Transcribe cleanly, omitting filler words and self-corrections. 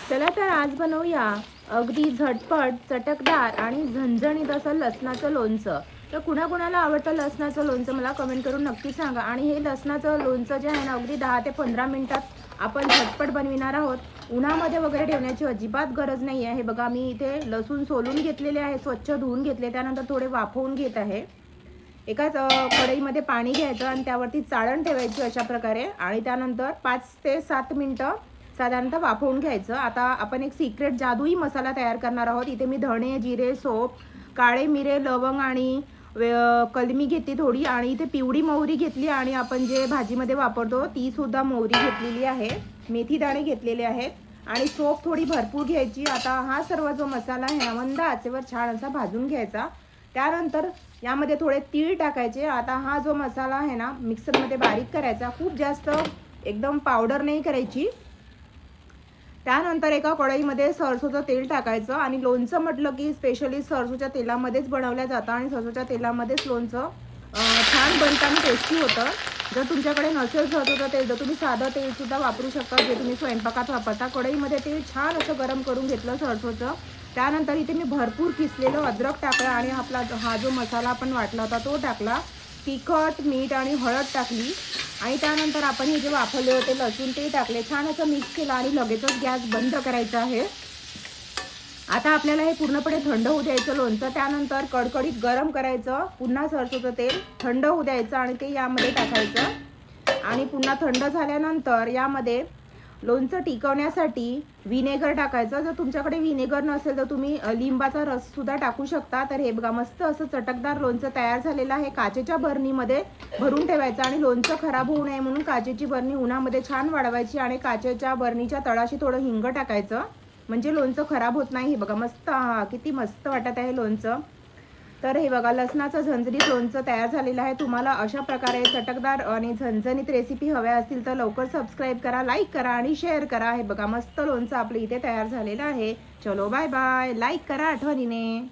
चला तर आज बनवूया अगदी झटपट चटकदार आणि झणझणीत असं लसणाचं लोणचं. तर कुणाकुणाला आवडतं लसणाचं लोणचं मला कमेंट करून नक्की सांगा. आणि हे लसणाचं लोणचं जे आहे ना अगदी 10 ते 15 मिनिटात आपण झटपट बनविणार आहोत. उन्हामध्ये वगैरे ठेवण्याची अजिबात गरज नाही आहे. हे बघा मी इथे लसूण सोलून घेतलेले आहे, स्वच्छ धुवून घेतले, त्यानंतर थोडे वाफवून घेत आहे. एकाच कढईमध्ये पाणी घ्यायचं आणि त्यावरती चाळण ठेवायची अशा प्रकारे आणि त्यानंतर 5 ते 7 मिनिटं साधारणतः वाफवून घ्यायचं. आता आपण एक सिक्रेट जादुई मसाला तयार करणार आहोत. इथे मी धणे, जिरे, सोप, काळे मिरे, लवंग आणि कलमी घेतली थोडी आणि इथे पिवळी मोहरी घेतली आणि आपण जे भाजीमध्ये वापरतो ती सुद्धा मोहरी घेतलेली आहे. मेथी दाणे घेतलेले आहेत आणि सोप थोडी भरपूर घ्यायची. आता हा सर्व जो मसाला आहे मंद आचेवर छान असा भाजून घ्यायचा. त्यानंतर यामध्ये थोडे तीळ टाकायचे. आता हा जो मसाला आहे ना मिक्सरमध्ये बारीक करायचा, खूप जास्त एकदम पावडर नाही करायची. त्यानंतर एका कढईमध्ये सरसोचं तेल टाकायचं आणि लोणचं म्हटलं की स्पेशली सरसोच्या तेलामध्येच बनवलं जातं आणि सरसोच्या तेलामध्येच लोणचं छान बनतं आणि टेस्टी होतं. जर तुमच्याकडे नसेल सरसोचं तेल तर तुम्ही साधं तेलसुद्धा वापरू शकता, जे तुम्ही स्वयंपाकात वापरता. कढईमध्ये तेल छान असं गरम करून घेतलं सरसोचं. त्यानंतर इथे मी भरपूर किसलेलं अद्रक टाकलं आणि आपला हा जो मसाला आपण वाटला होता तो टाकला. तिखट, मीठ आणि हळद टाकली आणि त्यानंतर आपण हे जे वाफवले होते लसूण ते टाकले. छान असं मिक्स केलं आणि लगेचच गॅस बंद करायचा आहे. आता आपल्याला हे पूर्णपणे थंड होऊ द्यायचं लोणचं. त्यानंतर कडकडीत गरम करायचं, पुन्हा सरसोचं तेल थंड होऊ द्यायचं आणि ते यामध्ये टाकायचं आणि पुन्हा थंड झाल्यानंतर यामध्ये लोणचं टिकवण्यासाठी व्हिनेगर टाकायचं. जर तुमच्याकडे व्हिनेगर नसेल तर तुम्ही लिंबाचा रससुद्धा टाकू शकता. तर हे बघा मस्त असं चटकदार लोणचं तयार झालेलं आहे. काचेच्या बरणीमध्ये भरून ठेवायचं आणि लोणचं खराब होऊ नये म्हणून काचेची बरणी उन्हामध्ये छान वाढवायची आणि काचेच्या बरणीच्या तळाशी थोडं हिंग टाकायचं, म्हणजे लोणचं खराब होत नाही. हे बघा मस्त, किती मस्त वाटत आहे लोणचं. तर हे बघा लसणाचं झणझणीत लोणचं तयार झालेलं आहे. तुम्हाला अशा प्रकारे चटकदार आणि झणझणीत रेसिपी हव्या असतील तर लवकर सबस्क्राईब करा, लाईक करा आणि शेअर करा. हे बघा मस्त लोणचं आपलं इथे तयार झालेलं आहे. चलो बाय बाय. लाईक करा आठवणीने.